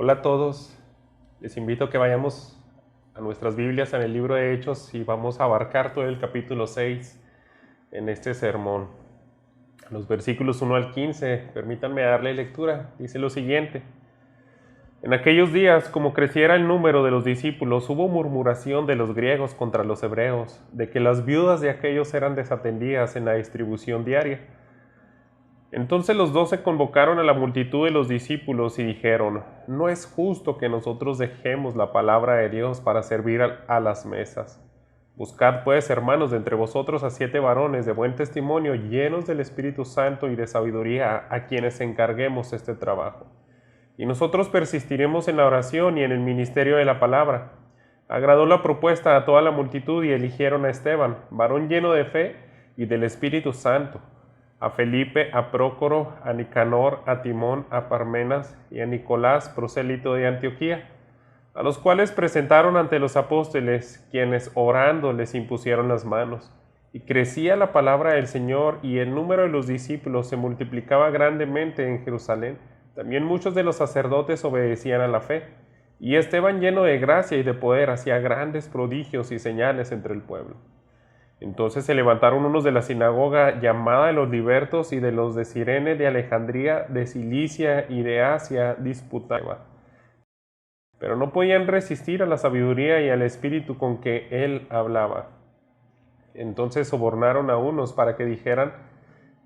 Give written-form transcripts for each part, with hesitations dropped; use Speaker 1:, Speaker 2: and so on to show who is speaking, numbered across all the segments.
Speaker 1: Hola a todos, les invito a que vayamos a nuestras Biblias en el libro de Hechos y vamos a abarcar todo el capítulo 6 en este sermón. Los versículos 1 al 15, permítanme darle lectura, dice lo siguiente. En aquellos días, como creciera el número de los discípulos, hubo murmuración de los griegos contra los hebreos, de que las viudas de aquellos eran desatendidas en la distribución diaria. Entonces los 12 convocaron a la multitud de los discípulos y dijeron: no es justo que nosotros dejemos la palabra de Dios para servir a las mesas. Buscad pues, hermanos, de entre vosotros a 7 varones de buen testimonio, llenos del Espíritu Santo y de sabiduría, a quienes encarguemos este trabajo. Y nosotros persistiremos en la oración y en el ministerio de la palabra. Agradó la propuesta a toda la multitud y eligieron a Esteban, varón lleno de fe y del Espíritu Santo, a Felipe, a Prócoro, a Nicanor, a Timón, a Parmenas y a Nicolás, prosélito de Antioquía, a los cuales presentaron ante los apóstoles, quienes orando les impusieron las manos. Y crecía la palabra del Señor, y el número de los discípulos se multiplicaba grandemente en Jerusalén. También muchos de los sacerdotes obedecían a la fe. Y Esteban, lleno de gracia y de poder, hacía grandes prodigios y señales entre el pueblo. Entonces se levantaron unos de la sinagoga llamada de los libertos y de los de Cirene, de Alejandría, de Cilicia y de Asia disputaban. Pero no podían resistir a la sabiduría y al espíritu con que él hablaba. Entonces sobornaron a unos para que dijeran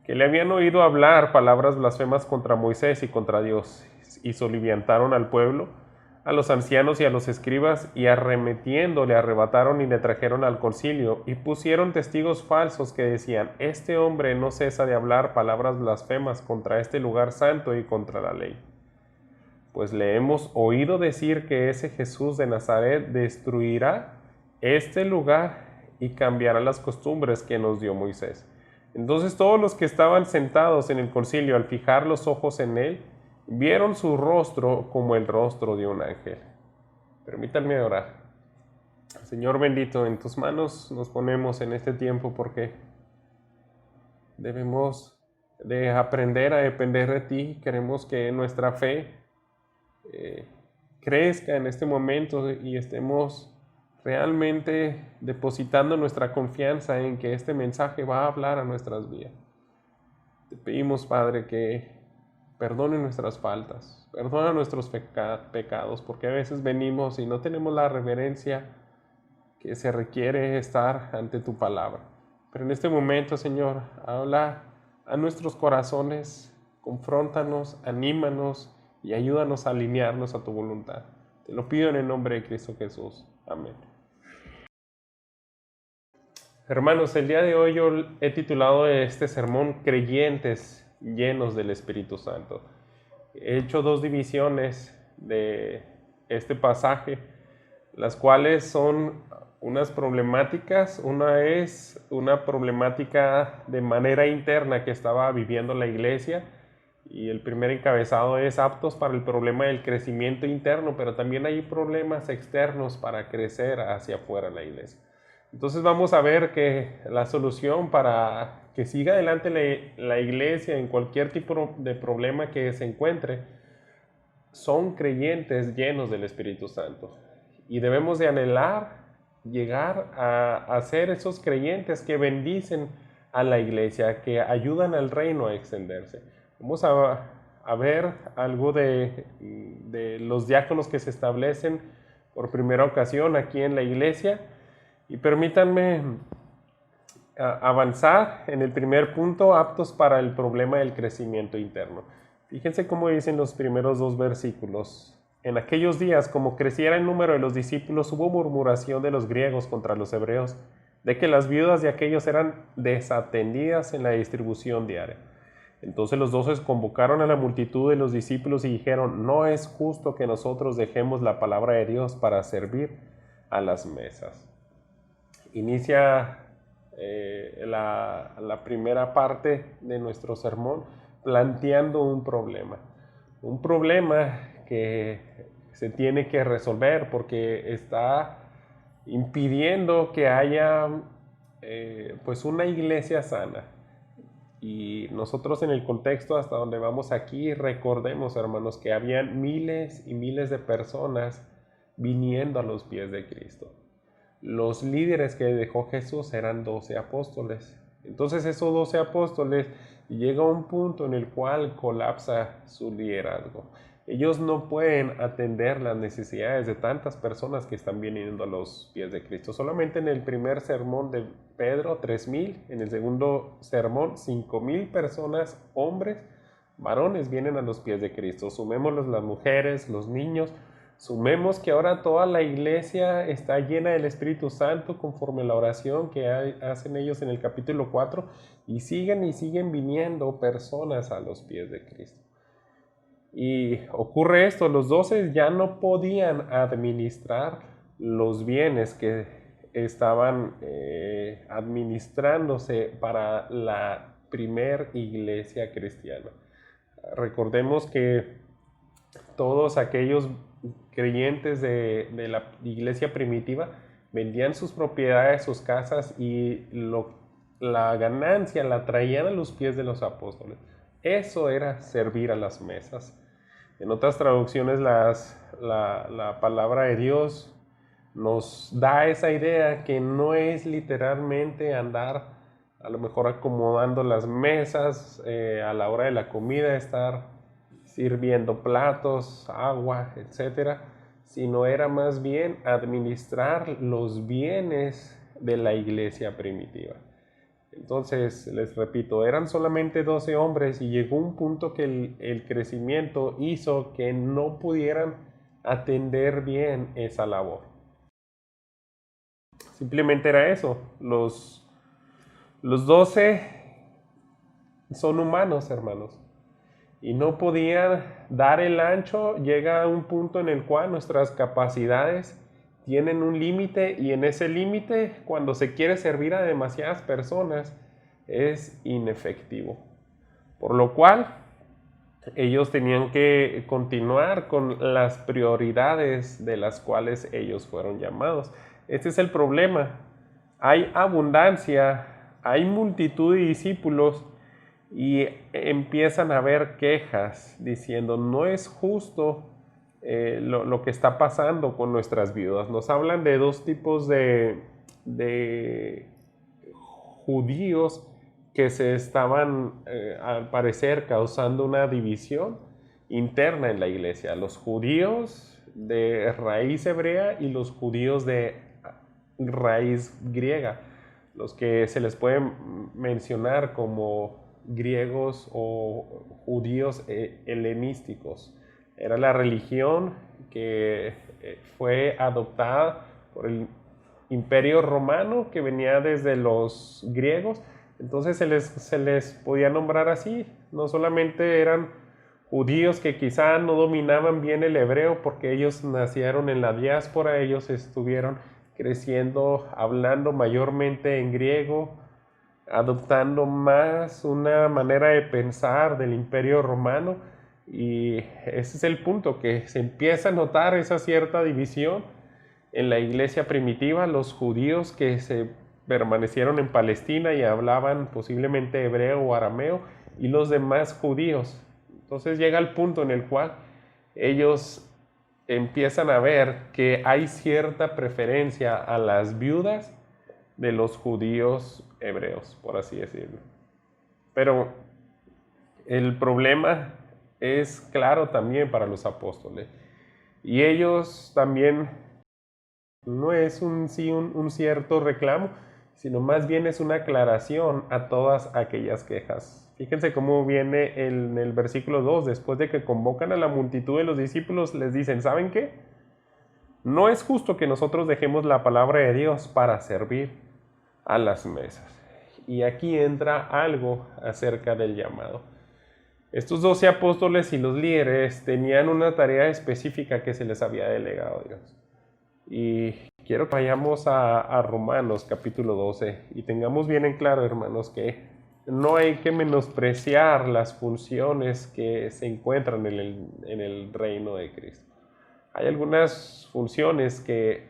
Speaker 1: que le habían oído hablar palabras blasfemas contra Moisés y contra Dios, y soliviantaron al pueblo, a los ancianos y a los escribas, y arremetiendo le arrebataron y le trajeron al concilio, y pusieron testigos falsos que decían: este hombre no cesa de hablar palabras blasfemas contra este lugar santo y contra la ley. Pues le hemos oído decir que ese Jesús de Nazaret destruirá este lugar y cambiará las costumbres que nos dio Moisés. Entonces todos los que estaban sentados en el concilio, al fijar los ojos en él, vieron su rostro como el rostro de un ángel. Permítanme orar. Señor bendito, en tus manos nos ponemos en este tiempo, porque debemos de aprender a depender de ti. Queremos que nuestra fe crezca en este momento y estemos realmente depositando nuestra confianza en que este mensaje va a hablar a nuestras vidas. Te pedimos, Padre, que perdone nuestras faltas, perdona nuestros pecados, porque a veces venimos y no tenemos la reverencia que se requiere estar ante tu palabra. Pero en este momento, Señor, habla a nuestros corazones, confróntanos, anímanos y ayúdanos a alinearnos a tu voluntad. Te lo pido en el nombre de Cristo Jesús. Amén. Hermanos, el día de hoy yo he titulado este sermón Creyentes llenos del Espíritu Santo. He hecho 2 divisiones de este pasaje, las cuales son unas problemáticas. Una es una problemática de manera interna que estaba viviendo la iglesia, y el primer encabezado es aptos para el problema del crecimiento interno, pero también hay problemas externos para crecer hacia afuera la iglesia. Entonces vamos a ver que la solución para que siga adelante la iglesia en cualquier tipo de problema que se encuentre son creyentes llenos del Espíritu Santo. Y debemos de anhelar llegar a ser esos creyentes que bendicen a la iglesia, que ayudan al reino a extenderse. Vamos a ver algo de los diáconos que se establecen por primera ocasión aquí en la iglesia. Y permítanme avanzar en el primer punto, aptos para el problema del crecimiento interno. Fíjense cómo dicen los primeros 2 versículos. En aquellos días, como creciera el número de los discípulos, hubo murmuración de los griegos contra los hebreos, de que las viudas de aquellos eran desatendidas en la distribución diaria. Entonces los 12 convocaron a la multitud de los discípulos y dijeron: no es justo que nosotros dejemos la palabra de Dios para servir a las mesas. Inicia la primera parte de nuestro sermón planteando un problema que se tiene que resolver, porque está impidiendo que haya pues una iglesia sana. Y nosotros en el contexto hasta donde vamos aquí, recordemos, hermanos, que habían miles y miles de personas viniendo a los pies de Cristo. Los líderes que dejó Jesús eran 12 apóstoles. Entonces esos 12 apóstoles llega a un punto en el cual colapsa su liderazgo. Ellos no pueden atender las necesidades de tantas personas que están viniendo a los pies de Cristo. Solamente en el primer sermón de Pedro, 3,000. En el segundo sermón, 5,000 personas, hombres, varones, vienen a los pies de Cristo. Sumémoslos las mujeres, los niños. Sumemos que ahora toda la iglesia está llena del Espíritu Santo conforme a la oración que hacen ellos en el capítulo 4 y siguen viniendo personas a los pies de Cristo. Y ocurre esto, los 12 ya no podían administrar los bienes que estaban administrándose para la primer iglesia cristiana. Recordemos que todos aquellos creyentes de la iglesia primitiva vendían sus propiedades, sus casas y la ganancia la traían a los pies de los apóstoles. Eso era servir a las mesas. En otras traducciones la palabra de Dios nos da esa idea que no es literalmente andar a lo mejor acomodando las mesas a la hora de la comida, estar sirviendo platos, agua, etcétera, sino era más bien administrar los bienes de la iglesia primitiva. Entonces, les repito, eran solamente 12 hombres y llegó un punto que el crecimiento hizo que no pudieran atender bien esa labor. Simplemente era eso. Los 12 son humanos, hermanos, y no podían dar el ancho. Llega a un punto en el cual nuestras capacidades tienen un límite y en ese límite, cuando se quiere servir a demasiadas personas, es inefectivo. Por lo cual, ellos tenían que continuar con las prioridades de las cuales ellos fueron llamados. Este es el problema. Hay abundancia, hay multitud de discípulos y empiezan a haber quejas diciendo, no es justo lo que está pasando con nuestras viudas. Nos hablan de dos tipos de judíos que se estaban, al parecer, causando una división interna en la iglesia. Los judíos de raíz hebrea y los judíos de raíz griega. Los que se les puede mencionar como griegos o judíos helenísticos. Era la religión que fue adoptada por el Imperio Romano, que venía desde los griegos. Entonces se les podía nombrar así. No solamente eran judíos que quizá no dominaban bien el hebreo porque ellos nacieron en la diáspora, ellos estuvieron creciendo hablando mayormente en griego, adoptando más una manera de pensar del Imperio Romano, y ese es el punto, que se empieza a notar esa cierta división en la iglesia primitiva. Los judíos que se permanecieron en Palestina y hablaban posiblemente hebreo o arameo, y los demás judíos. Entonces llega el punto en el cual ellos empiezan a ver que hay cierta preferencia a las viudas de los judíos hebreos, por así decirlo. Pero el problema es claro también para los apóstoles. Y ellos también, no es un cierto reclamo, sino más bien es una aclaración a todas aquellas quejas. Fíjense cómo viene en el versículo 2, después de que convocan a la multitud de los discípulos, les dicen, ¿saben qué? No es justo que nosotros dejemos la palabra de Dios para servir a las mesas. Y aquí entra algo acerca del llamado. Estos 12 apóstoles y los líderes tenían una tarea específica que se les había delegado a Dios. Y quiero que vayamos a Romanos capítulo 12 y tengamos bien en claro, hermanos, que no hay que menospreciar las funciones que se encuentran en el reino de Cristo. Hay algunas funciones que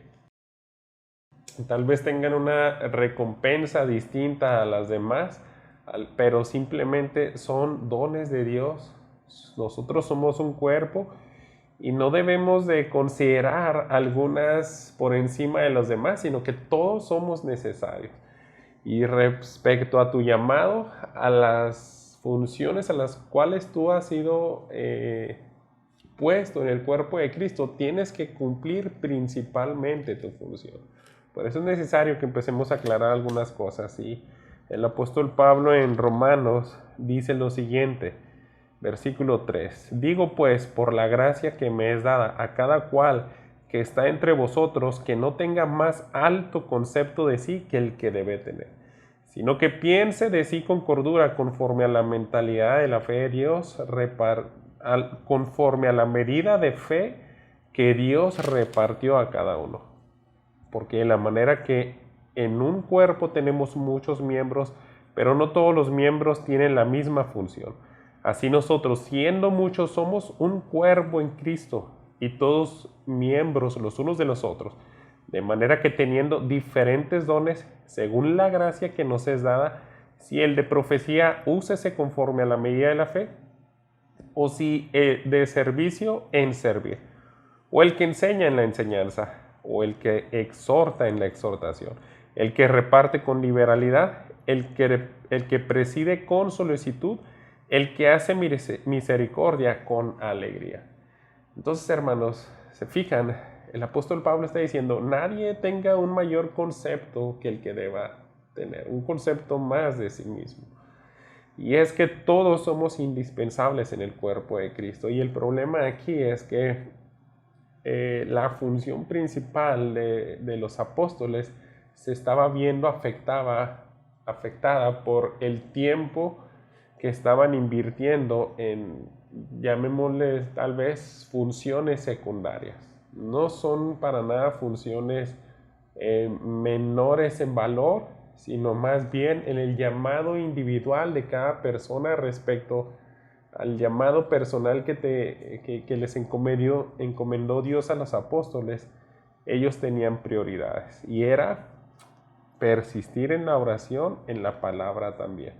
Speaker 1: tal vez tengan una recompensa distinta a las demás, pero simplemente son dones de Dios. Nosotros somos un cuerpo y no debemos de considerar algunas por encima de los demás, sino que todos somos necesarios. Y respecto a tu llamado, a las funciones a las cuales tú has sido puesto en el cuerpo de Cristo, tienes que cumplir principalmente tu función. Por eso es necesario que empecemos a aclarar algunas cosas. Y el apóstol Pablo en Romanos dice lo siguiente, versículo 3. Digo pues, por la gracia que me es dada a cada cual que está entre vosotros, que no tenga más alto concepto de sí que el que debe tener, sino que piense de sí con cordura, conforme a la mentalidad de la fe de Dios, conforme a la medida de fe que Dios repartió a cada uno. Porque de la manera que en un cuerpo tenemos muchos miembros, pero no todos los miembros tienen la misma función. Así nosotros, siendo muchos, somos un cuerpo en Cristo y todos miembros los unos de los otros. De manera que teniendo diferentes dones, según la gracia que nos es dada, si el de profecía, úsese conforme a la medida de la fe, o si de servicio, en servir, o el que enseña en la enseñanza, o el que exhorta en la exhortación, el que reparte con liberalidad, el que preside con solicitud, el que hace misericordia con alegría. Entonces, hermanos, se fijan, el apóstol Pablo está diciendo, nadie tenga un mayor concepto que el que deba tener, un concepto más de sí mismo. Y es que todos somos indispensables en el cuerpo de Cristo. Y el problema aquí es que la función principal de los apóstoles se estaba viendo afectada por el tiempo que estaban invirtiendo en, llamémosle tal vez, funciones secundarias. No son para nada funciones menores en valor, sino más bien en el llamado individual de cada persona respecto al llamado personal que les encomendó Dios a los apóstoles. Ellos tenían prioridades y era persistir en la oración, en la palabra también.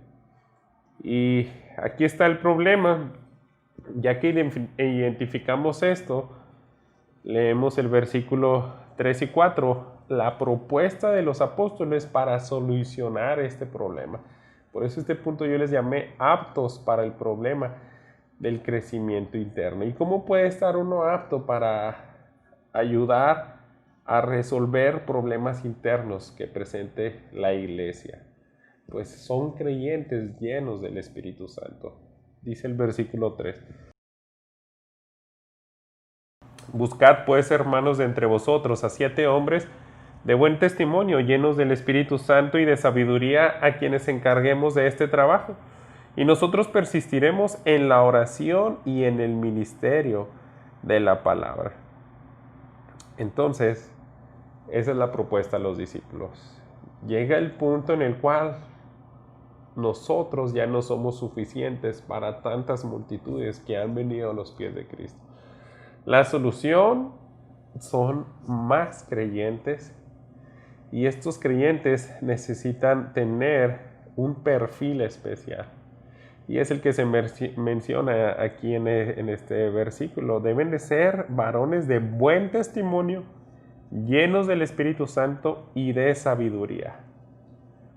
Speaker 1: Y aquí está el problema, ya que identificamos esto, leemos el versículo 3 y 4, la propuesta de los apóstoles para solucionar este problema. Por eso este punto yo les llamé aptos para el problema del crecimiento interno. ¿Y cómo puede estar uno apto para ayudar a resolver problemas internos que presente la iglesia? Pues son creyentes llenos del Espíritu Santo. Dice el versículo 3. Buscad pues, hermanos, de entre vosotros a 7 hombres de buen testimonio, llenos del Espíritu Santo y de sabiduría, a quienes encarguemos de este trabajo. Y nosotros persistiremos en la oración y en el ministerio de la palabra. Entonces, esa es la propuesta a los discípulos. Llega el punto en el cual nosotros ya no somos suficientes para tantas multitudes que han venido a los pies de Cristo. La solución son más creyentes, y estos creyentes necesitan tener un perfil especial. Y es el que se menciona aquí en este versículo. Deben de ser varones de buen testimonio, llenos del Espíritu Santo y de sabiduría.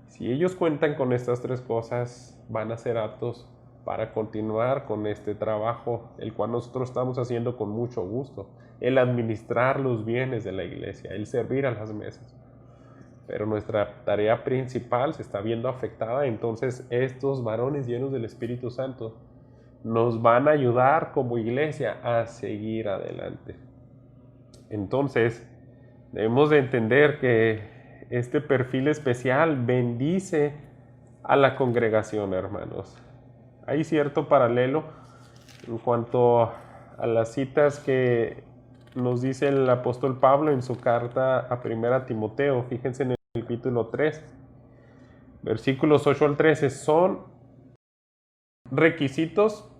Speaker 1: Si ellos cuentan con estas 3 cosas, van a ser aptos para continuar con este trabajo, el cual nosotros estamos haciendo con mucho gusto, el administrar los bienes de la iglesia, el servir a las mesas. Pero nuestra tarea principal se está viendo afectada, entonces estos varones llenos del Espíritu Santo nos van a ayudar como iglesia a seguir adelante. Entonces, debemos de entender que este perfil especial bendice a la congregación, hermanos. Hay cierto paralelo en cuanto a las citas que nos dice el apóstol Pablo en su carta a 1 Timoteo. Fíjense en el capítulo 3, versículos 8 al 13. Son requisitos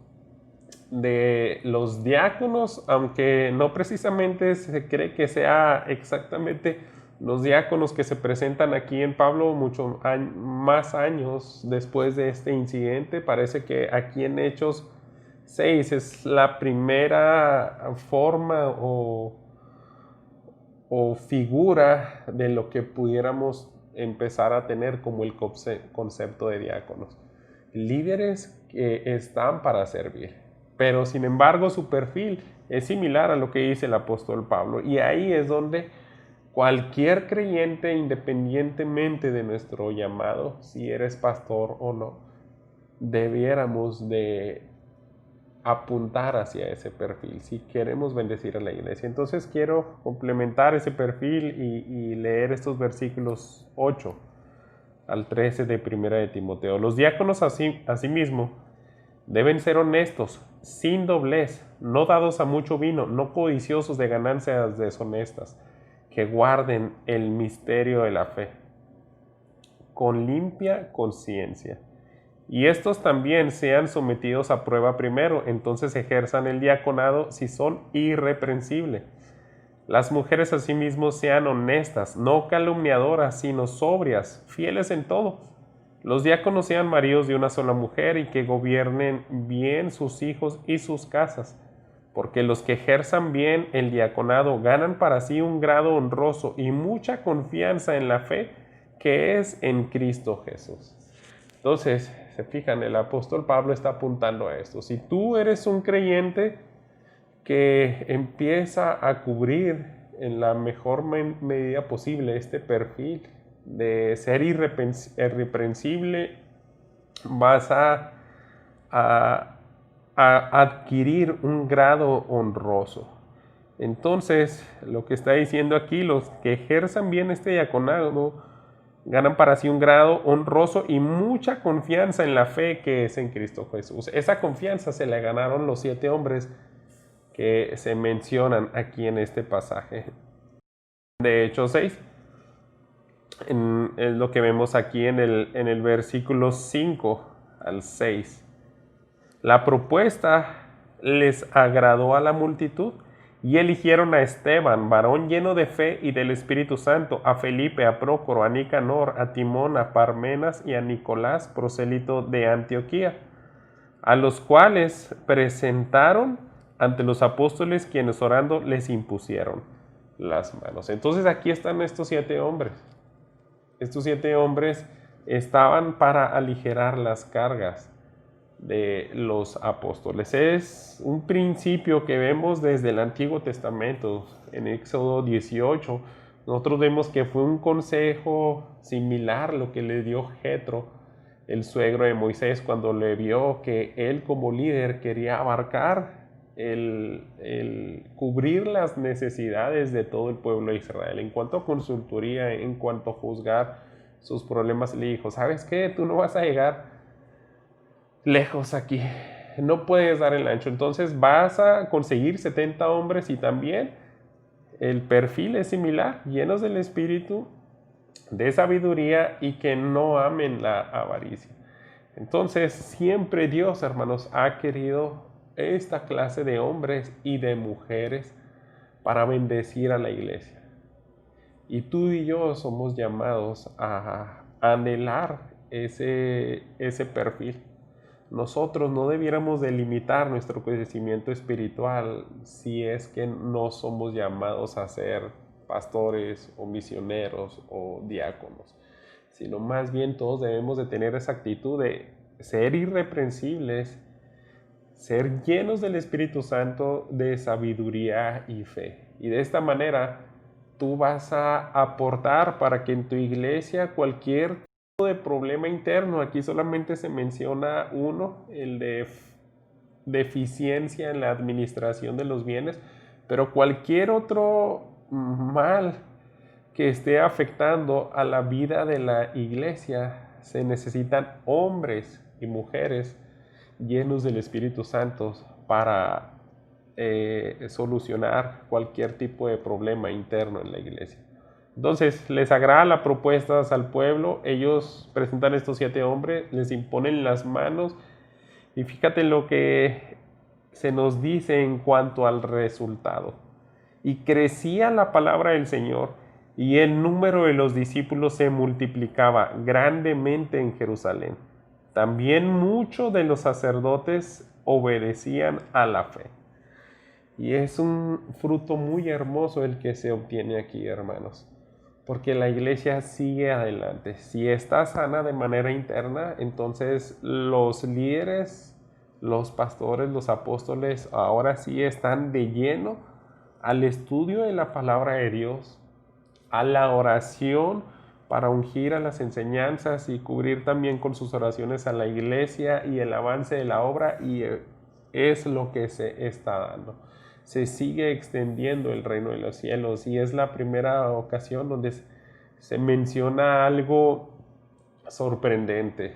Speaker 1: de los diáconos, aunque no precisamente se cree que sea exactamente Los diáconos que se presentan aquí en Pablo mucho más años después de este incidente, parece que aquí en Hechos 6 es la primera forma o figura de lo que pudiéramos empezar a tener como el concepto de diáconos. Líderes que están para servir, pero sin embargo su perfil es similar a lo que dice el apóstol Pablo, y ahí es donde cualquier creyente, independientemente de nuestro llamado, si eres pastor o no, debiéramos de apuntar hacia ese perfil si queremos bendecir a la iglesia. Entonces quiero complementar ese perfil y leer estos versículos 8 al 13 de Primera de Timoteo. Los diáconos asimismo deben ser honestos, sin doblez, no dados a mucho vino, no codiciosos de ganancias deshonestas, que guarden el misterio de la fe con limpia conciencia. Y estos también sean sometidos a prueba primero, entonces ejerzan el diaconado si son irreprensibles. Las mujeres asimismo sean honestas, no calumniadoras, sino sobrias, fieles en todo. Los diáconos sean maridos de una sola mujer y que gobiernen bien sus hijos y sus casas, porque los que ejerzan bien el diaconado ganan para sí un grado honroso y mucha confianza en la fe que es en Cristo Jesús. Entonces, se fijan, el apóstol Pablo está apuntando a esto. Si tú eres un creyente que empieza a cubrir en la mejor medida posible este perfil de ser irreprensible, vas a adquirir un grado honroso. Entonces, lo que está diciendo aquí, los que ejerzan bien este diaconado ganan para sí un grado honroso y mucha confianza en la fe que es en Cristo Jesús. Esa confianza se la ganaron los 7 hombres que se mencionan aquí en este pasaje de Hechos 6. Es lo que vemos aquí en el versículo 5 al 6. La propuesta les agradó a la multitud y eligieron a Esteban, varón lleno de fe y del Espíritu Santo, a Felipe, a Prócoro, a Nicanor, a Timón, a Parmenas y a Nicolás, prosélito de Antioquía, a los cuales presentaron ante los apóstoles, quienes orando les impusieron las manos. Entonces aquí están estos 7 hombres. Estos 7 hombres estaban para aligerar las cargas de los apóstoles. Es un principio que vemos desde el Antiguo Testamento. En Éxodo 18 nosotros vemos que fue un consejo similar lo que le dio Jetro, el suegro de Moisés, cuando le vio que él como líder quería abarcar el cubrir las necesidades de todo el pueblo de Israel. En cuanto a consultoría, en cuanto a juzgar sus problemas, le dijo: ¿sabes qué? Tú no vas a llegar lejos aquí, no puedes dar el ancho, entonces vas a conseguir 70 hombres y también el perfil es similar, llenos del espíritu de sabiduría y que no amen la avaricia. Entonces siempre Dios, hermanos, ha querido esta clase de hombres y de mujeres para bendecir a la iglesia, y tú y yo somos llamados a anhelar ese perfil. Nosotros no debiéramos delimitar nuestro crecimiento espiritual si es que no somos llamados a ser pastores o misioneros o diáconos, sino más bien todos debemos de tener esa actitud de ser irreprensibles, ser llenos del Espíritu Santo, de sabiduría y fe. Y de esta manera tú vas a aportar para que en tu iglesia cualquier de problema interno, aquí solamente se menciona uno, el de deficiencia en la administración de los bienes, pero cualquier otro mal que esté afectando a la vida de la iglesia, se necesitan hombres y mujeres llenos del Espíritu Santo para solucionar cualquier tipo de problema interno en la iglesia. Entonces les agrada la propuesta al pueblo, ellos presentan estos 7 hombres, les imponen las manos, y fíjate lo que se nos dice en cuanto al resultado. Y crecía la palabra del Señor y el número de los discípulos se multiplicaba grandemente en Jerusalén. También muchos de los sacerdotes obedecían a la fe. Y es un fruto muy hermoso el que se obtiene aquí, hermanos, porque la iglesia sigue adelante. Si está sana de manera interna, entonces los líderes, los pastores, los apóstoles, ahora sí están de lleno al estudio de la palabra de Dios, a la oración para ungir a las enseñanzas y cubrir también con sus oraciones a la iglesia y el avance de la obra, y es lo que se está dando. Se sigue extendiendo el reino de los cielos, y es la primera ocasión donde se menciona algo sorprendente.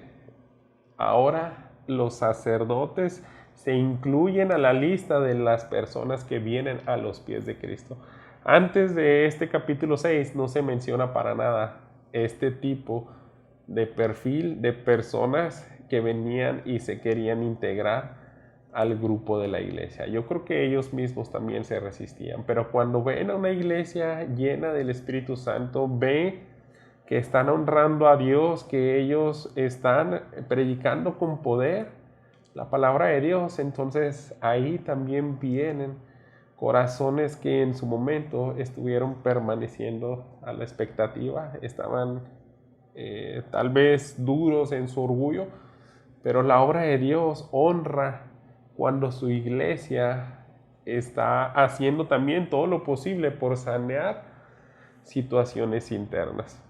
Speaker 1: Ahora los sacerdotes se incluyen a la lista de las personas que vienen a los pies de Cristo. Antes de este capítulo 6 no se menciona para nada este tipo de perfil de personas que venían y se querían integrar al grupo de la iglesia. Yo creo que ellos mismos también se resistían, pero cuando ven a una iglesia llena del Espíritu Santo, ve que están honrando a Dios, que ellos están predicando con poder la palabra de Dios, entonces ahí también vienen corazones que en su momento estuvieron permaneciendo a la expectativa, estaban tal vez duros en su orgullo, pero la obra de Dios honra cuando su iglesia está haciendo también todo lo posible por sanear situaciones internas,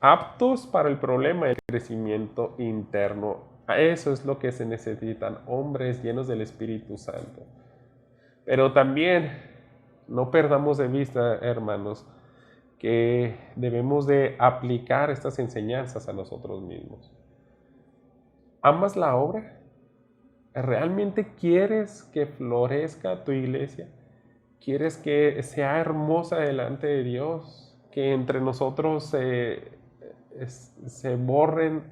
Speaker 1: aptos para el problema del crecimiento interno. A eso es lo que se necesitan, hombres llenos del Espíritu Santo. Pero también no perdamos de vista, hermanos, que debemos de aplicar estas enseñanzas a nosotros mismos. ¿Amas la obra? ¿Realmente quieres que florezca tu iglesia? ¿Quieres que sea hermosa delante de Dios? Que entre nosotros se borren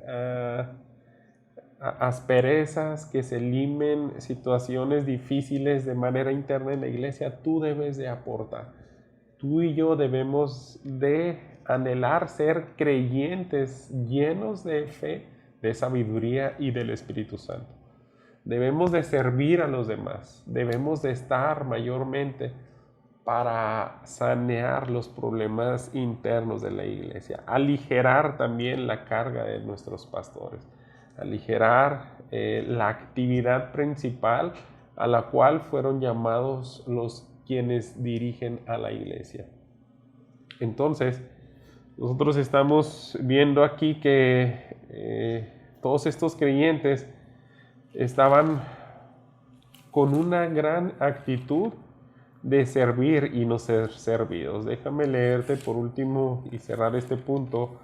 Speaker 1: asperezas, que se limen situaciones difíciles de manera interna en la iglesia. Tú debes de aportar. Tú y yo debemos de anhelar ser creyentes llenos de fe, de sabiduría y del Espíritu Santo. Debemos de servir a los demás, debemos de estar mayormente para sanear los problemas internos de la iglesia, aligerar también la carga de nuestros pastores, aligerar la actividad principal a la cual fueron llamados los quienes dirigen a la iglesia. Entonces, nosotros estamos viendo aquí que todos estos creyentes estaban con una gran actitud de servir y no ser servidos. Déjame leerte por último y cerrar este punto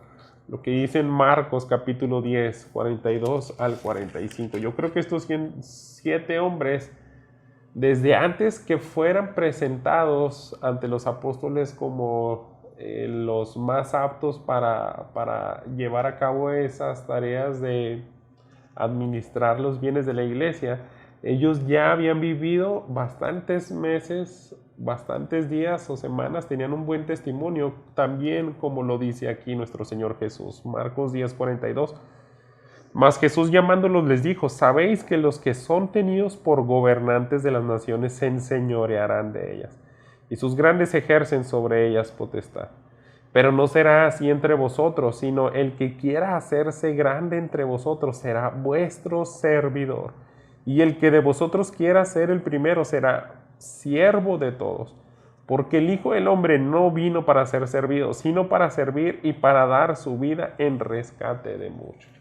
Speaker 1: lo que dice en Marcos capítulo 10, 42 al 45. Yo creo que estos 7 hombres, desde antes que fueran presentados ante los apóstoles como los más aptos para llevar a cabo esas tareas de administrar los bienes de la iglesia, ellos ya habían vivido bastantes meses, bastantes días o semanas, tenían un buen testimonio, también como lo dice aquí nuestro Señor Jesús. Marcos 10, 42. Mas Jesús llamándolos les dijo: sabéis que los que son tenidos por gobernantes de las naciones se enseñorearán de ellas, y sus grandes ejercen sobre ellas potestad. Pero no será así entre vosotros, sino el que quiera hacerse grande entre vosotros será vuestro servidor. Y el que de vosotros quiera ser el primero será siervo de todos. Porque el Hijo del Hombre no vino para ser servido, sino para servir y para dar su vida en rescate de muchos.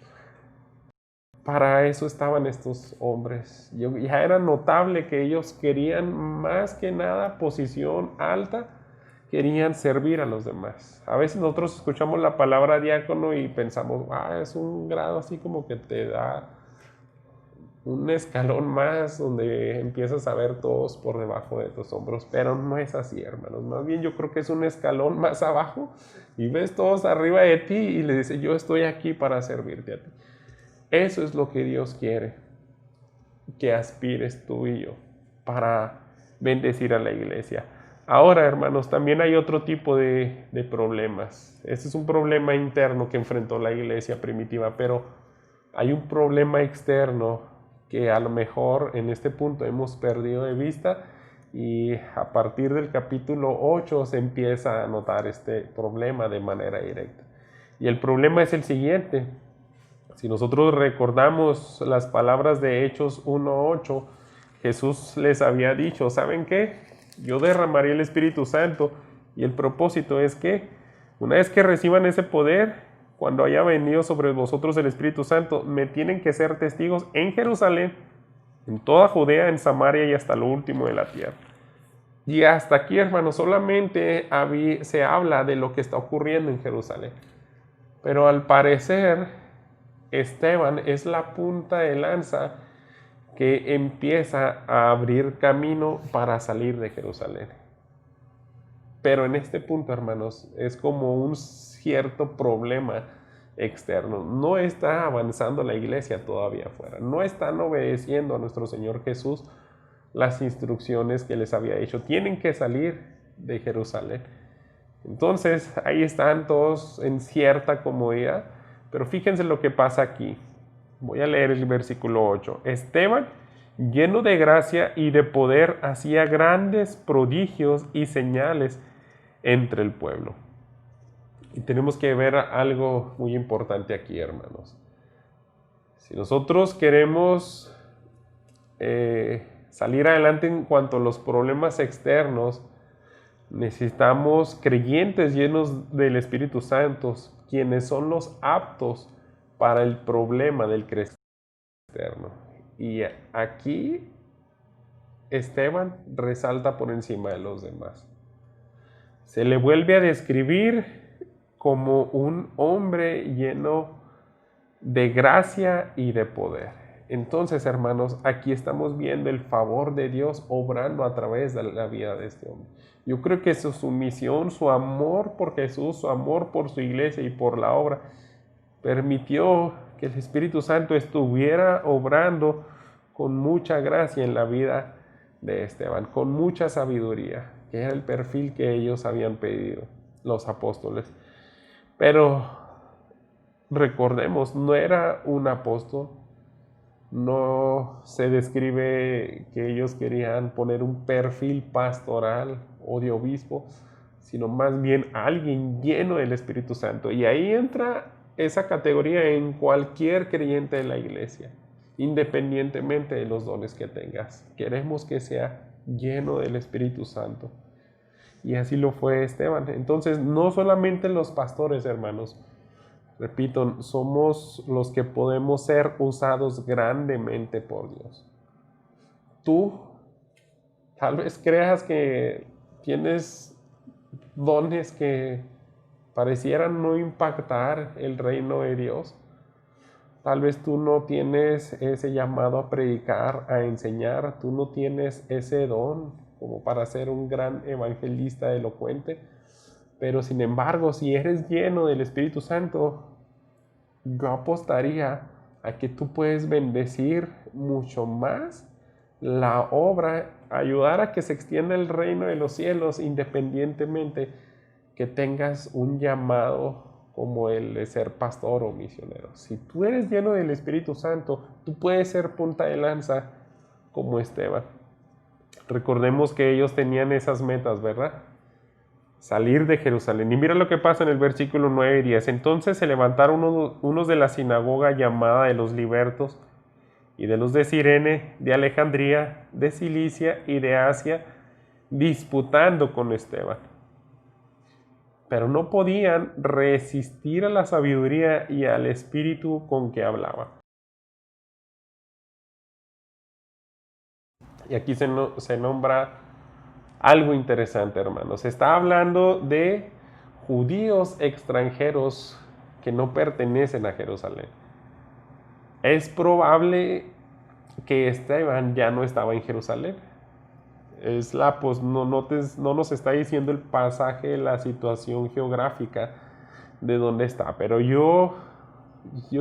Speaker 1: Para eso estaban estos hombres. Ya era notable que ellos querían más que nada posición alta, querían servir a los demás. A veces nosotros escuchamos la palabra diácono y pensamos, es un grado así como que te da un escalón más donde empiezas a ver todos por debajo de tus hombros, pero no es así, hermanos. Más bien yo creo que es un escalón más abajo y ves todos arriba de ti y le dices, yo estoy aquí para servirte a ti. Eso es lo que Dios quiere, que aspires tú y yo para bendecir a la iglesia. Ahora, hermanos, también hay otro tipo de problemas. Este es un problema interno que enfrentó la iglesia primitiva, pero hay un problema externo que a lo mejor en este punto hemos perdido de vista, y a partir del capítulo 8 se empieza a notar este problema de manera directa. Y el problema es el siguiente. Si nosotros recordamos las palabras de Hechos 1:8, Jesús les había dicho, ¿saben qué? Yo derramaré el Espíritu Santo, y el propósito es que una vez que reciban ese poder, cuando haya venido sobre vosotros el Espíritu Santo, me tienen que ser testigos en Jerusalén, en toda Judea, en Samaria y hasta lo último de la tierra. Y hasta aquí, hermanos, solamente se habla de lo que está ocurriendo en Jerusalén. Pero al parecer, Esteban es la punta de lanza que empieza a abrir camino para salir de Jerusalén. Pero en este punto, hermanos, es como un cierto problema externo. No está avanzando la iglesia todavía afuera. No están obedeciendo a nuestro Señor Jesús las instrucciones que les había hecho. Tienen que salir de Jerusalén. Entonces, ahí están todos en cierta comodidad. Pero fíjense lo que pasa aquí. Voy a leer el versículo 8. Esteban, lleno de gracia y de poder, hacía grandes prodigios y señales entre el pueblo. Y tenemos que ver algo muy importante aquí, hermanos. Si nosotros queremos salir adelante en cuanto a los problemas externos, necesitamos creyentes llenos del Espíritu Santo, quienes son los aptos para el problema del crecimiento externo. Y aquí Esteban resalta por encima de los demás. Se le vuelve a describir como un hombre lleno de gracia y de poder. Entonces, hermanos, aquí estamos viendo el favor de Dios obrando a través de la vida de este hombre. Yo creo que su misión, su amor por Jesús, su amor por su iglesia y por la obra, permitió que el Espíritu Santo estuviera obrando con mucha gracia en la vida de Esteban, con mucha sabiduría, que era el perfil que ellos habían pedido, los apóstoles. Pero recordemos, no era un apóstol. No se describe que ellos querían poner un perfil pastoral o de obispo, sino más bien alguien lleno del Espíritu Santo. Y ahí entra esa categoría en cualquier creyente de la iglesia, independientemente de los dones que tengas. Queremos que sea lleno del Espíritu Santo. Y así lo fue Esteban. Entonces, no solamente los pastores, hermanos, repito, somos los que podemos ser usados grandemente por Dios. Tú tal vez creas que tienes dones que parecieran no impactar el reino de Dios. Tal vez tú no tienes ese llamado a predicar, a enseñar. Tú no tienes ese don como para ser un gran evangelista elocuente. Pero sin embargo, si eres lleno del Espíritu Santo, yo apostaría a que tú puedes bendecir mucho más la obra, ayudar a que se extienda el reino de los cielos, independientemente que tengas un llamado como el de ser pastor o misionero. Si tú eres lleno del Espíritu Santo, tú puedes ser punta de lanza como Esteban. Recordemos que ellos tenían esas metas, ¿verdad? Salir de Jerusalén. Y mira lo que pasa en el versículo 9 y 10. Entonces se levantaron unos de la sinagoga llamada de los libertos y de los de Cirene, de Alejandría, de Cilicia y de Asia, disputando con Esteban. Pero no podían resistir a la sabiduría y al espíritu con que hablaba. Y aquí se nombra algo interesante, hermanos. Se está hablando de judíos extranjeros que no pertenecen a Jerusalén. Es probable que Esteban ya no estaba en Jerusalén. No nos está diciendo el pasaje, la situación geográfica de dónde está. Pero yo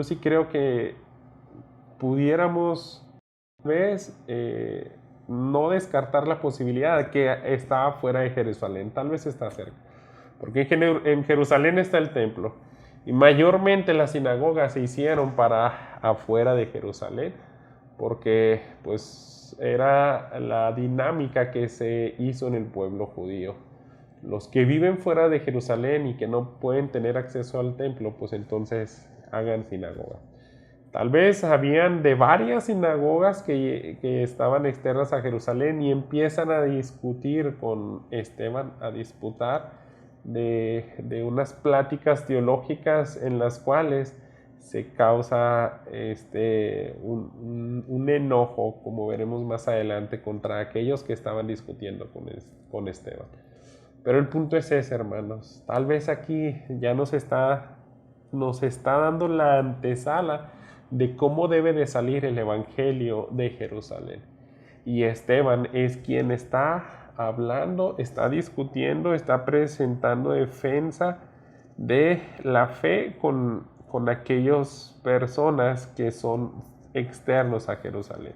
Speaker 1: sí creo que pudiéramos, no descartar la posibilidad de que está fuera de Jerusalén, tal vez está cerca, porque en Jerusalén está el templo, y mayormente las sinagogas se hicieron para afuera de Jerusalén, porque pues era la dinámica que se hizo en el pueblo judío. Los que viven fuera de Jerusalén y que no pueden tener acceso al templo, pues entonces hagan sinagoga. Tal vez habían de varias sinagogas que estaban externas a Jerusalén y empiezan a discutir con Esteban, a disputar de unas pláticas teológicas en las cuales se causa un enojo, como veremos más adelante, contra aquellos que estaban discutiendo con Esteban. Pero el punto es ese, hermanos. Tal vez aquí ya nos está dando la antesala de cómo debe de salir el Evangelio de Jerusalén. Y Esteban es quien está hablando, está discutiendo, está presentando defensa de la fe con aquellas personas que son externos a Jerusalén.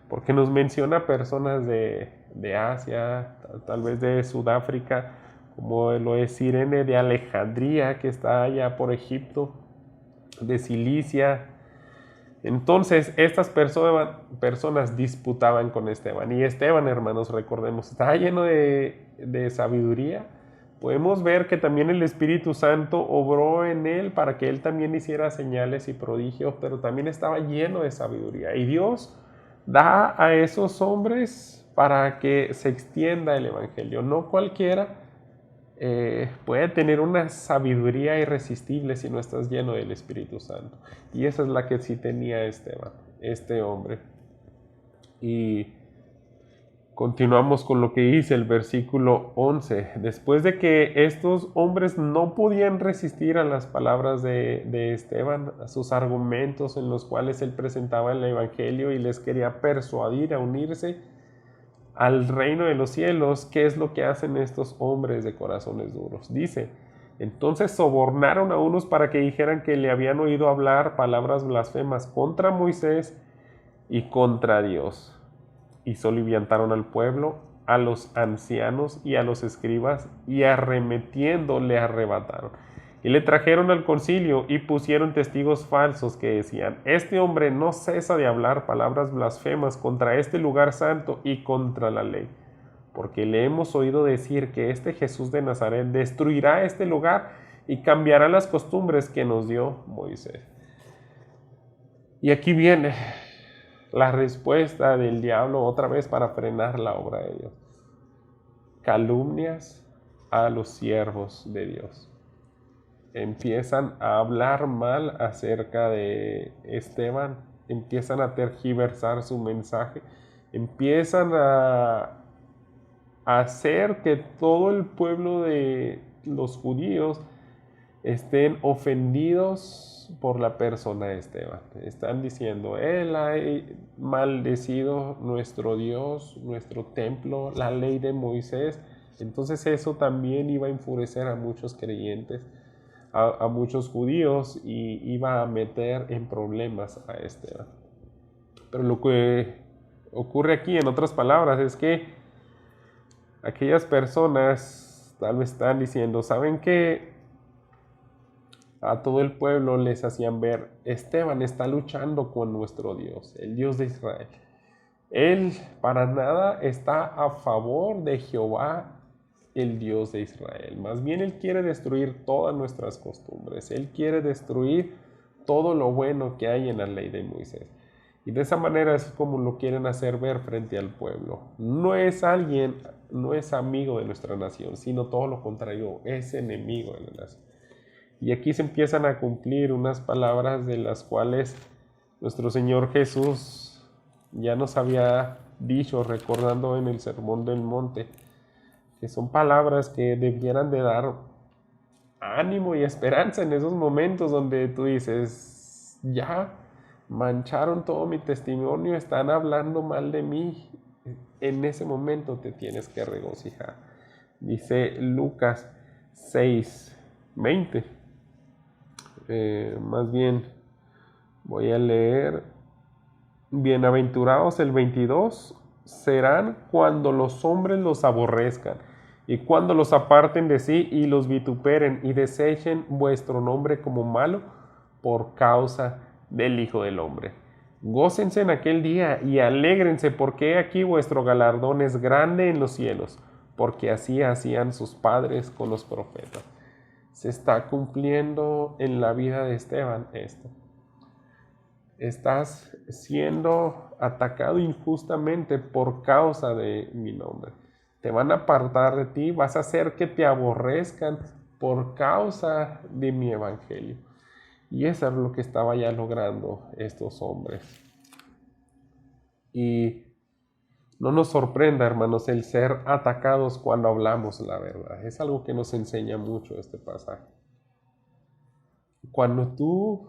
Speaker 1: Porque nos menciona personas de Asia, tal vez de Sudáfrica, como lo es Irene de Alejandría, que está allá por Egipto, de Cilicia. Entonces, estas personas disputaban con Esteban. Y Esteban, hermanos, recordemos, está lleno de sabiduría. Podemos ver que también el Espíritu Santo obró en él para que él también hiciera señales y prodigios, pero también estaba lleno de sabiduría. Y Dios da a esos hombres para que se extienda el Evangelio. No cualquiera puede tener una sabiduría irresistible si no estás lleno del Espíritu Santo. Y esa es la que sí tenía Esteban, este hombre. Y continuamos con lo que dice el versículo 11. Después de que estos hombres no podían resistir a las palabras de Esteban, a sus argumentos en los cuales él presentaba el Evangelio y les quería persuadir a unirse al reino de los cielos, ¿qué es lo que hacen estos hombres de corazones duros? Dice, entonces sobornaron a unos para que dijeran que le habían oído hablar palabras blasfemas contra Moisés y contra Dios. Y soliviantaron al pueblo, a los ancianos y a los escribas, y arremetiendo le arrebataron. Y le trajeron al concilio y pusieron testigos falsos que decían, este hombre no cesa de hablar palabras blasfemas contra este lugar santo y contra la ley, porque le hemos oído decir que este Jesús de Nazaret destruirá este lugar y cambiará las costumbres que nos dio Moisés. Y aquí viene la respuesta del diablo otra vez para frenar la obra de Dios. Calumnias a los siervos de Dios. Empiezan a hablar mal acerca de Esteban, empiezan a tergiversar su mensaje, empiezan a hacer que todo el pueblo de los judíos estén ofendidos por la persona de Esteban. Están diciendo, él ha maldecido nuestro Dios, nuestro templo, la ley de Moisés. Entonces eso también iba a enfurecer a muchos creyentes, a muchos judíos, y iba a meter en problemas a Esteban. Pero lo que ocurre aquí, en otras palabras, es que aquellas personas tal vez están diciendo, ¿saben qué? A todo el pueblo les hacían ver, Esteban está luchando con nuestro Dios, el Dios de Israel. Él para nada está a favor de Jehová, el Dios de Israel. Más bien Él quiere destruir todas nuestras costumbres. Él quiere destruir todo lo bueno que hay en la ley de Moisés. Y de esa manera es como lo quieren hacer ver frente al pueblo. No es amigo de nuestra nación, sino todo lo contrario, es enemigo de la nación. Y aquí se empiezan a cumplir unas palabras de las cuales nuestro Señor Jesús ya nos había dicho, recordando en el Sermón del Monte, que son palabras que debieran de dar ánimo y esperanza en esos momentos donde tú dices, ya mancharon todo mi testimonio, están hablando mal de mí. En ese momento te tienes que regocijar. Dice Lucas 6:20. Más bien voy a leer, bienaventurados el 22, serán cuando los hombres los aborrezcan, y cuando los aparten de sí y los vituperen y desechen vuestro nombre como malo por causa del Hijo del Hombre. Gócense en aquel día y alégrense, porque aquí vuestro galardón es grande en los cielos, porque así hacían sus padres con los profetas. Se está cumpliendo en la vida de Esteban esto. Estás siendo atacado injustamente por causa de mi nombre. Te van a apartar de ti, vas a hacer que te aborrezcan por causa de mi evangelio. Y eso es lo que estaba ya logrando estos hombres. Y no nos sorprenda, hermanos, el ser atacados cuando hablamos la verdad. Es algo que nos enseña mucho este pasaje. Cuando tú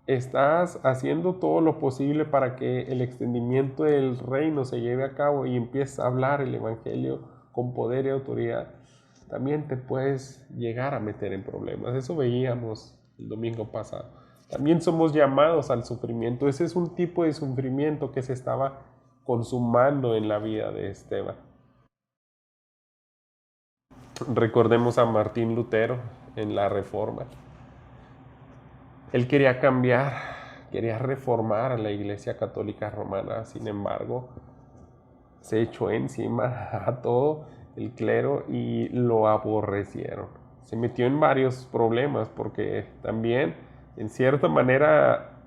Speaker 1: estás haciendo todo lo posible para que el extendimiento del reino se lleve a cabo y empieces a hablar el evangelio con poder y autoridad, también te puedes llegar a meter en problemas. Eso veíamos el domingo pasado. También somos llamados al sufrimiento. Ese es un tipo de sufrimiento que se estaba consumando en la vida de Esteban. Recordemos a Martín Lutero en la Reforma. Él quería cambiar, quería reformar a la Iglesia Católica Romana. Sin embargo, se echó encima a todo el clero y lo aborrecieron. Se metió en varios problemas porque también, en cierta manera,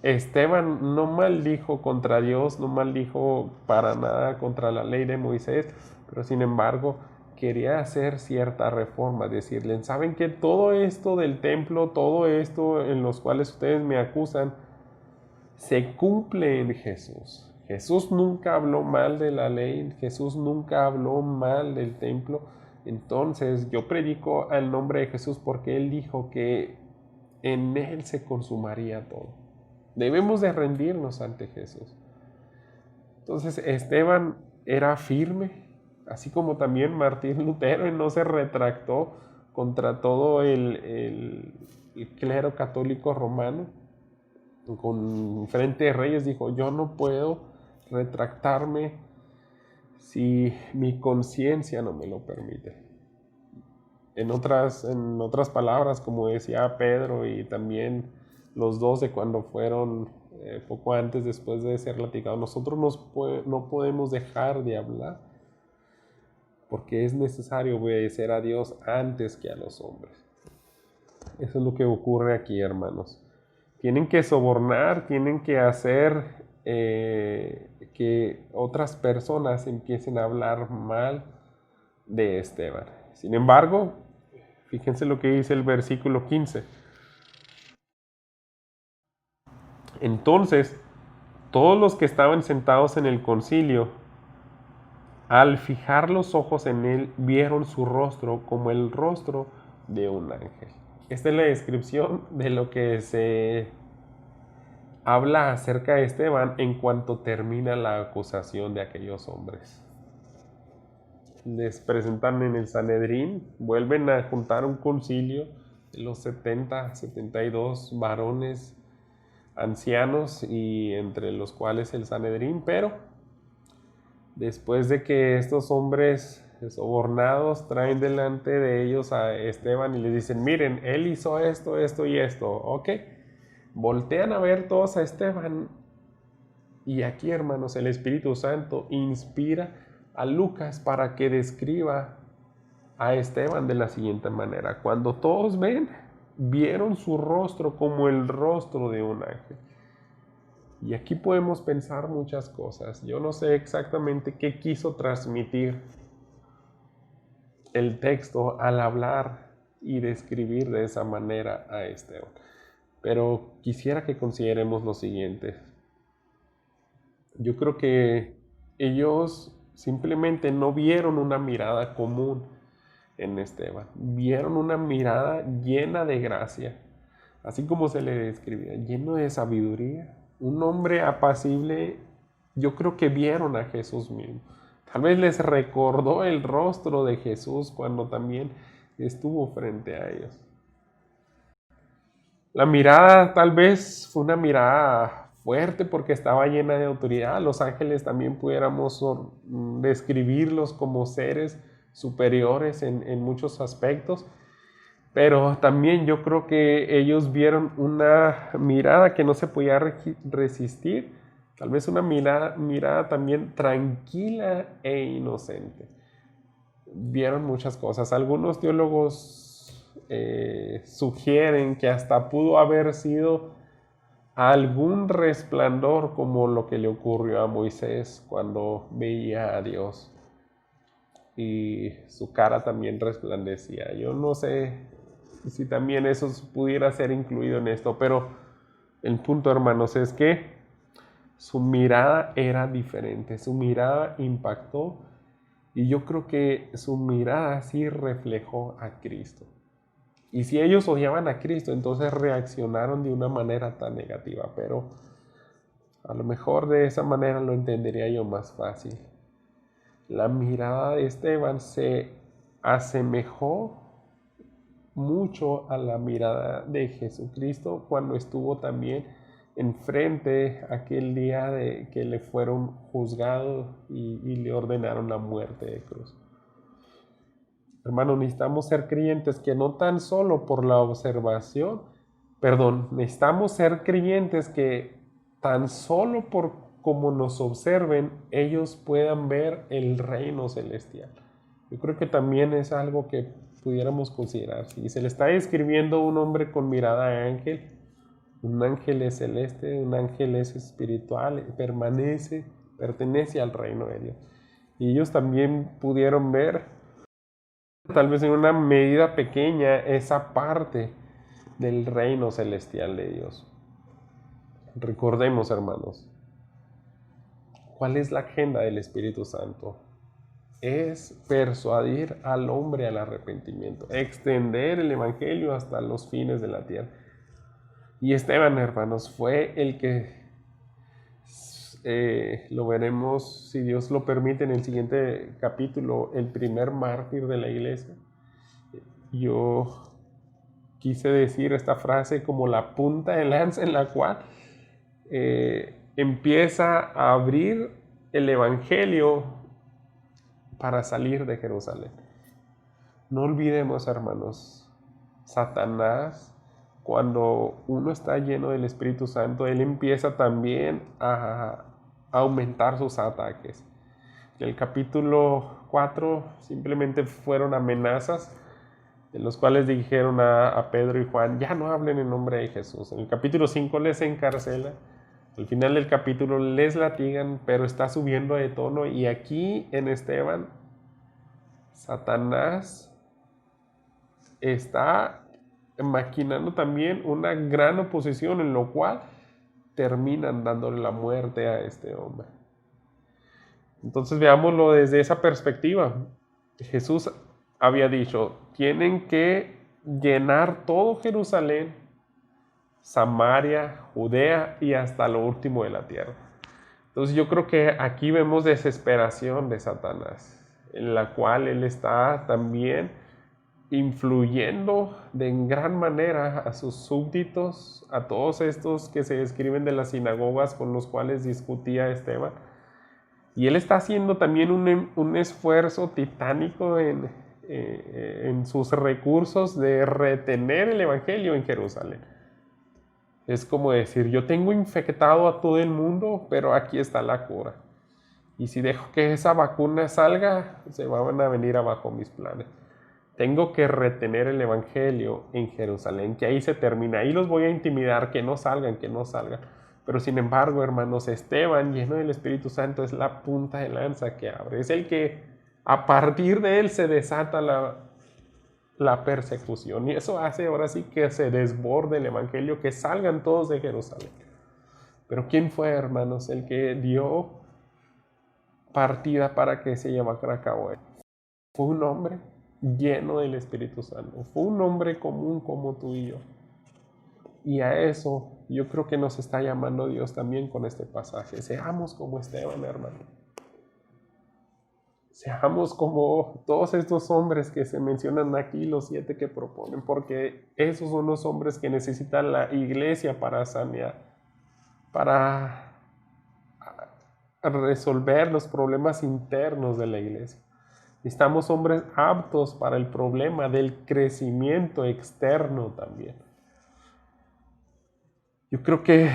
Speaker 1: Esteban no maldijo contra Dios, no maldijo para nada contra la ley de Moisés, pero sin embargo quería hacer cierta reforma, decirle, ¿saben que todo esto del templo, todo esto en los cuales ustedes me acusan, se cumple en Jesús? Jesús nunca habló mal de la ley, Jesús nunca habló mal del templo. Entonces yo predico al nombre de Jesús porque Él dijo que en Él se consumaría todo. Debemos de rendirnos ante Jesús. Entonces Esteban era firme, así como también Martín Lutero, y no se retractó contra todo el clero católico romano. Con frente de reyes dijo, yo no puedo retractarme si mi conciencia no me lo permite. En otras palabras, como decía Pedro y también los 12 cuando fueron poco antes, después de ser latigados, nosotros no podemos dejar de hablar porque es necesario obedecer a Dios antes que a los hombres. Eso es lo que ocurre aquí, hermanos. Tienen que sobornar, tienen que hacer que otras personas empiecen a hablar mal de Esteban. Sin embargo, fíjense lo que dice el versículo 15. Entonces, todos los que estaban sentados en el concilio, al fijar los ojos en él, vieron su rostro como el rostro de un ángel. Esta es la descripción de lo que se habla acerca de Esteban en cuanto termina la acusación de aquellos hombres. Les presentan en el Sanedrín, vuelven a juntar un concilio de los 72 varones ancianos y entre los cuales el Sanedrín, pero después de que estos hombres sobornados traen delante de ellos a Esteban y les dicen, miren, él hizo esto, esto y esto, ok, voltean a ver todos a Esteban y aquí, hermanos, el Espíritu Santo inspira a Lucas para que describa a Esteban de la siguiente manera. Cuando todos vieron su rostro como el rostro de un ángel. Y aquí podemos pensar muchas cosas. Yo no sé exactamente qué quiso transmitir el texto al hablar y describir de esa manera a Esteban. Pero quisiera que consideremos lo siguiente. Yo creo que ellos simplemente no vieron una mirada común en Esteban. Vieron una mirada llena de gracia, así como se le describía, lleno de sabiduría. Un hombre apacible. Yo creo que vieron a Jesús mismo. Tal vez les recordó el rostro de Jesús cuando también estuvo frente a ellos. La mirada tal vez fue una mirada fuerte porque estaba llena de autoridad. Los ángeles también pudiéramos describirlos como seres superiores en muchos aspectos, pero también yo creo que ellos vieron una mirada que no se podía resistir, tal vez una mirada también tranquila e inocente. Vieron muchas cosas. Algunos teólogos sugieren que hasta pudo haber sido algún resplandor como lo que le ocurrió a Moisés cuando veía a Dios y su cara también resplandecía. Yo no sé si también eso pudiera ser incluido en esto, pero el punto, hermanos, es que su mirada era diferente, su mirada impactó y yo creo que su mirada sí reflejó a Cristo. Y si ellos odiaban a Cristo, entonces reaccionaron de una manera tan negativa, pero a lo mejor de esa manera lo entendería yo más fácil. La mirada de Esteban se asemejó mucho a la mirada de Jesucristo cuando estuvo también enfrente aquel día de que le fueron juzgados y le ordenaron la muerte de cruz. Hermano, necesitamos ser creyentes que no tan solo por la observación, necesitamos ser creyentes que tan solo por como nos observen, ellos puedan ver el reino celestial. Yo creo que también es algo que pudiéramos considerar. Si se le está describiendo un hombre con mirada de ángel, un ángel es celeste, un ángel es espiritual, pertenece al reino de Dios. Y ellos también pudieron ver, tal vez en una medida pequeña, esa parte del reino celestial de Dios. Recordemos, hermanos, ¿cuál es la agenda del Espíritu Santo? Es persuadir al hombre al arrepentimiento, extender el evangelio hasta los fines de la tierra. Y Esteban, hermanos, fue el que lo veremos, si Dios lo permite, en el siguiente capítulo, el primer mártir de la iglesia. Yo quise decir esta frase como la punta de lanza en la cual empieza a abrir el evangelio para salir de Jerusalén. No olvidemos, hermanos, Satanás, cuando uno está lleno del Espíritu Santo, él empieza también a aumentar sus ataques. En el capítulo 4 simplemente fueron amenazas, en los cuales dijeron a Pedro y Juan, ya no hablen en nombre de Jesús. En el capítulo 5 les encarcela, al final del capítulo les latigan, pero está subiendo de tono. Y aquí en Esteban, Satanás está maquinando también una gran oposición, en lo cual terminan dándole la muerte a este hombre. Entonces veámoslo desde esa perspectiva. Jesús había dicho, tienen que llenar todo Jerusalén, Samaria, Judea y hasta lo último de la tierra. Entonces yo creo que aquí vemos desesperación de Satanás, en la cual él está también influyendo de gran manera a sus súbditos, a todos estos que se describen de las sinagogas con los cuales discutía Esteban. Y él está haciendo también un esfuerzo titánico en sus recursos de retener el evangelio en Jerusalén. Es como decir, yo tengo infectado a todo el mundo, pero aquí está la cura. Y si dejo que esa vacuna salga, se van a venir abajo mis planes. Tengo que retener el evangelio en Jerusalén, que ahí se termina. Ahí los voy a intimidar, que no salgan. Pero sin embargo, hermanos, Esteban, lleno del Espíritu Santo, es la punta de lanza que abre. Es el que a partir de él se desata la persecución. Y eso hace ahora sí que se desborde el evangelio, que salgan todos de Jerusalén. Pero ¿quién fue, hermanos, el que dio partida para que se llevara a cabo? Fue un hombre lleno del Espíritu Santo. Fue un hombre común como tú y yo. Y a eso yo creo que nos está llamando Dios también con este pasaje. Seamos como Esteban, hermano. Seamos como todos estos hombres que se mencionan aquí, los 7 que proponen, porque esos son los hombres que necesita la iglesia para sanear. para resolver los problemas internos de la iglesia. Necesitamos hombres aptos para el problema del crecimiento externo también. Yo creo que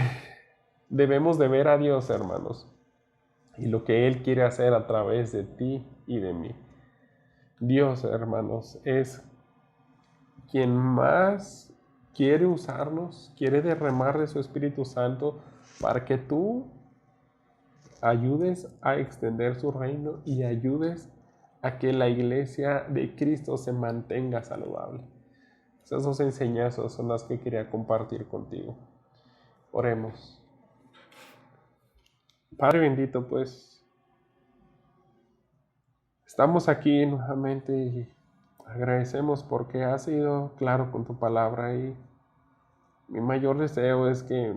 Speaker 1: debemos de ver a Dios, hermanos, y lo que Él quiere hacer a través de ti y de mí. Dios, hermanos, es quien más quiere usarnos, quiere derramar de su Espíritu Santo para que tú ayudes a extender su reino y ayudes a que la iglesia de Cristo se mantenga saludable. Esas dos enseñanzas son las que quería compartir contigo. Oremos. Padre bendito, pues estamos aquí nuevamente y agradecemos porque has sido claro con tu palabra, y mi mayor deseo es que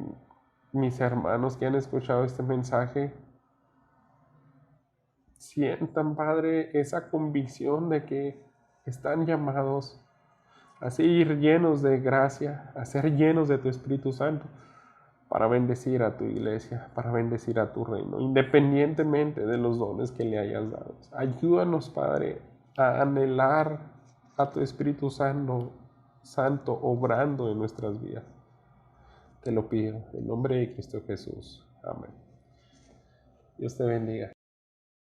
Speaker 1: mis hermanos que han escuchado este mensaje sientan, Padre, esa convicción de que están llamados a ser llenos de gracia, a ser llenos de tu Espíritu Santo, para bendecir a tu iglesia, para bendecir a tu reino, independientemente de los dones que le hayas dado. Ayúdanos, Padre, a anhelar a tu Espíritu Santo obrando en nuestras vidas. Te lo pido, en nombre de Cristo Jesús. Amén. Dios te bendiga.